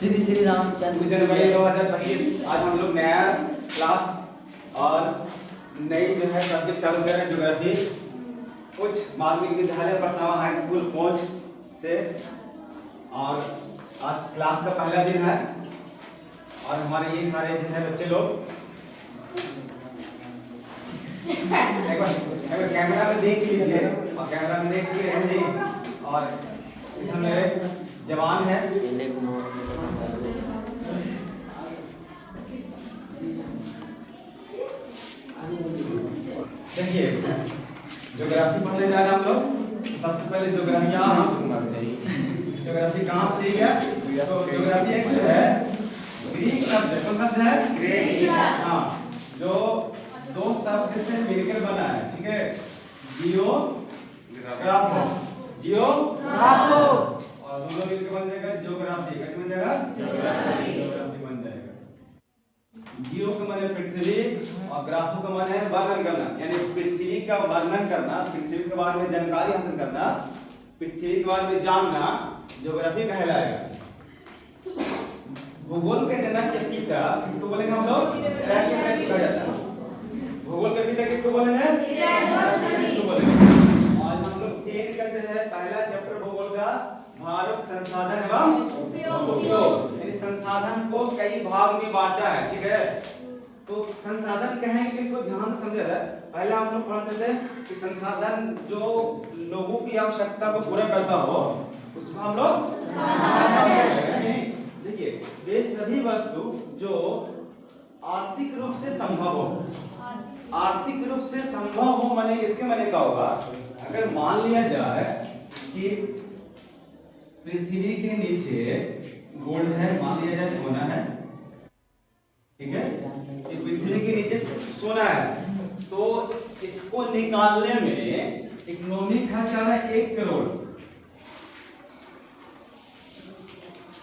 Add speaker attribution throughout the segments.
Speaker 1: श्री रामचंद्र
Speaker 2: जनवरी 2025 आज हम लोग नया क्लास और नई जो है सब्जेक्ट चालू कर रहे हैं ज्योग्राफी उच्च माध्यमिक विद्यालय परसावा हाई स्कूल पहुंच से। और आज क्लास का पहला दिन है और हमारे ये सारे जो है बच्चे लोग एक बार कैमरा में देख लीजिए और कैमरा में देख के रहिए। और इधर मेरे जवान हैं देखिए ज्योग्राफी पढ़ने जा रहे हैं हम लोग। सबसे पहले ज्योग्राफी कहाँ से करते हैं, ज्योग्राफी कहाँ से दी है? तो ज्योग्राफी एक जो है ग्रीक शब्द है। कौन शब्द है? ग्रीक। हाँ, जो दो शब्द से मिलकर बना है, ठीक है। जियोग्राफो, जियोग्राफो और दोनों मिलकर बन जाएगा ज्योग्राफी। क्या बन जाएगा? ज्योग्राफी बन जाएगा। जियो का माने पृथ्वी और ग्राफो का माने है वर्णन करना, यानी पृथ्वी का वर्णन करना, पृथ्वी के बारे में जानकारी हासिल करना, पृथ्वी के बारे में जानना ज्योग्राफी कहलाएगा। भूगोल के जनक या पिता किसको बोलेंगे हम लोग? एरिस्टोटल कहा जाता है। भूगोल के पिता किसको बोलेंगे? किसको बोलेंगे? आज हम लोग एक का जो है पहला चैप्टर भूगोल का भारत संसाधन एवं उपयोग, यानी संसाधन को कई भाग में बांटा है, ठीक है। तो संसाधन कहेंगे किसको, ध्यान से समझा जाए। पहले हम लोग पढ़ते थे कि संसाधन जो लोगों की आवश्यकता को पूरा करता हो उसको हम लोग देखिए वे सभी वस्तु जो आर्थिक रूप से संभव हो, आर्थिक रूप से संभव हो माने इसके माने क्या होगा? अगर मान लिया जाए कि पृथ्वी के नीचे गोल्ड है, मान लिया जाए सोना है, ठीक है। कि पृथ्वी के नीचे सोना है तो इसको निकालने में इकोनॉमिक खर्च आ रहा है 1 करोड़।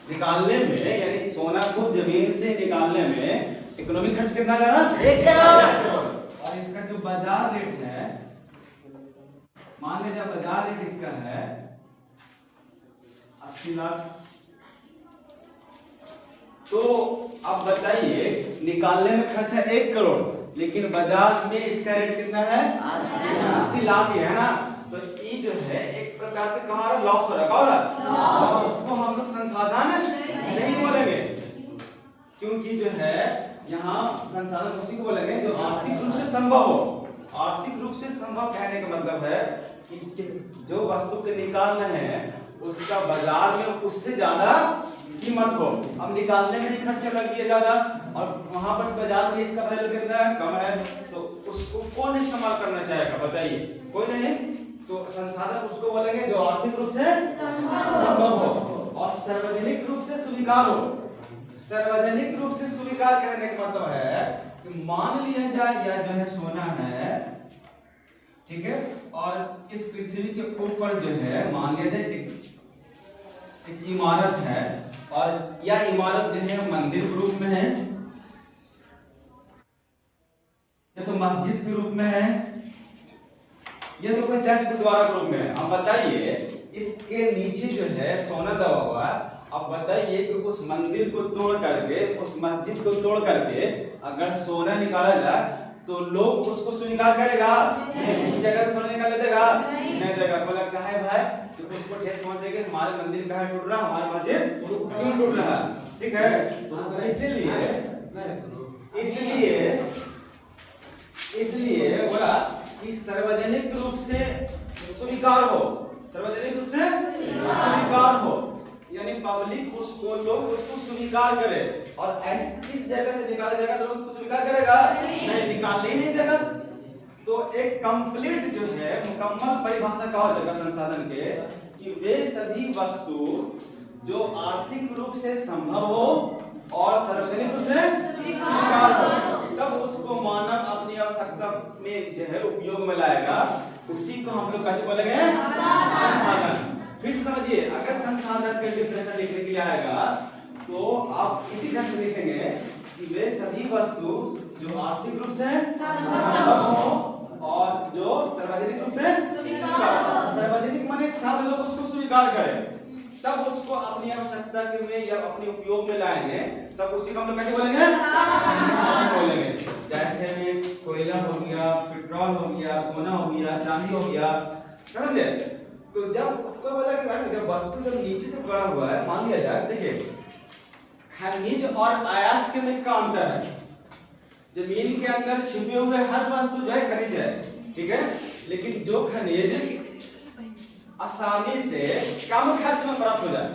Speaker 2: निकालने में यानी सोना को जमीन से निकालने में इकोनॉमिक खर्च कितना जा रहा है?
Speaker 1: 1 करोड़।
Speaker 2: और इसका जो बाजार रेट है, मान लीजिए बाजार रेट इसका है 80 लाख। तो अब बताइए निकालने में खर्चा 1 करोड़, लेकिन बाजार में इसका रेट कितना है? 80 लाख ही है ना। तो ये जो है एक प्रकार का कहाँ लॉस हो रहा है। इसको हम लोग संसाधन नहीं बोलेंगे, क्योंकि जो है यहाँ संसाधन उसी को बोलेंगे जो आर्थिक रूप से संभव हो। आर्थिक रूप से संभव कहने का मतलब है कि जो वस्तु के निकालना है उसका बाजार में उससे ज्यादा कीमत हो। अब निकालने में ही खर्चा लग गया ज्यादा और वहां पर बाजार में इसका वैल्यू कितना है? कम है। तो उसको कौन इस्तेमाल करना चाहेगा बताइए? कोई नहीं। तो संसाधन उसको बोलेंगे जो आर्थिक रूप से संभव हो और सार्वजनिक रूप से स्वीकार हो। सार्वजनिक रूप से स्वीकार करने का मतलब है कि मान लिया जाए यह जो है सोना है, ठीक है, और इस पृथ्वी के ऊपर जो है मान लिया जाए एक इमारत है और यह इमारत जो है मंदिर के रूप में है या तो मस्जिद के रूप में है या तो कोई चर्च गुरुद्वारा के रूप में है। अब बताइए इसके नीचे जो है सोना दबा हुआ है। अब बताइए कि उस मंदिर को तोड़ करके, उस मस्जिद को तोड़ करके अगर सोना निकाला जाए तो लोग उसको स्वीकार करेगा? नहीं। उस जगह से सोना निकाल देगा? नहीं देगा। बोला क्या है भाई कि उसको ठेस पहुंचेगी, हमारे मंदिर कहाँ टूट रहा, हमारे मस्जिद क्यों टूट रहा, ठीक है। इसलिए बोला कि सार्वजनिक रूप से स्वीकार हो, सार्वजनिक रूप से स्वीकार हो, यानी पब्लिक उसको, लोग उसको स्वीकार करे। और इस जगह से निकाला जाएगा तो उसको स्वीकार करेगा? नहीं, निकालने ही नहीं देगा। तो एक कंप्लीट जो है मुकम्मल परिभाषा कहा जाएगा संसाधन के कि वे सभी वस्तु जो आर्थिक रूप से संभव हो और सार्वजनिक रूप से स्वीकार हो, तब उसको मानव अपनी आवश्यकता में जो है उपयोग में लाएगा। उसी को हम लोग कैसे बोलेंगे? संसाधन। फिर समझिए अगर संसाधन के डिफिनेशन लिखने के लिए आएगा तो आप इसी ढंग से लिखेंगे कि वे सभी वस्तु जो आर्थिक रूप से संभव हो और जो सार्वजनिक रूप से स्वीकार। सार्वजनिक माने सब लोग उसको स्वीकार करें, तब उसको अपनी आवश्यकता के में या अपने उपयोग में लाएंगे, तब उसी को हम लोग कैसे बोलेंगे? संसाधन बोलेंगे। जैसे में कोयला हो गया, पेट्रोल हो गया, सोना हो गया, चांदी हो गया, समझे? तो जब कोई बोला कि भाई जब वस्तु जब नीचे से पड़ा हुआ है, मान लिया जाए, देखिए खनिज और अयस्क में क्या अंतर है? जमीन के अंदर छिपे हुए हर वस्तु जो है खनिज है, ठीक है, लेकिन जो खनिज आसानी से कम खर्च में प्राप्त हो जाए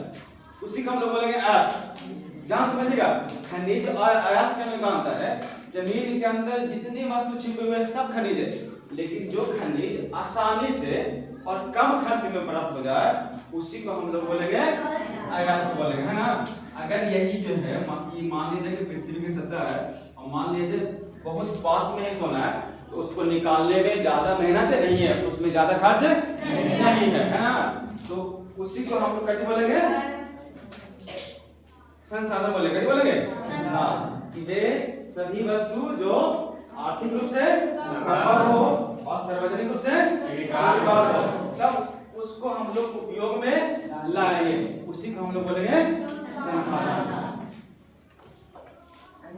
Speaker 2: उसी को हम लोग बोलेंगे अयस्क। ध्यान समझिएगा, खनिज और अयस्क में क्या अंतर है? जमीन के अंदर जितने वस्तु छिपे हुए सब खनिज है, लेकिन जो खनिज आसानी से और कम खर्च में प्राप्त हो जाए उसी को हम लोग बोलेंगे अयस्क बोलेंगे, है ना? अगर यही जो है मान लीजिए कि पृथ्वी की सतह है और मान लीजिए बहुत पास में ही सोना है, तो उसको निकालने में ज्यादा मेहनत नहीं है, उसमें ज्यादा खर्च नहीं है ना? तो उसी को हम लोग कैसे बोलेंगे? संसाधन बोलेंगे। कैसे बोलेंगे? हाँ, कि वे सभी वस्तु जो आर्थिक रूप से संभव हो और सार्वजनिक रूप से स्वीकार हो, तब उसको हम लोग उपयोग में लाएंगे, उसी को हम लोग बोलेंगे संसाधन।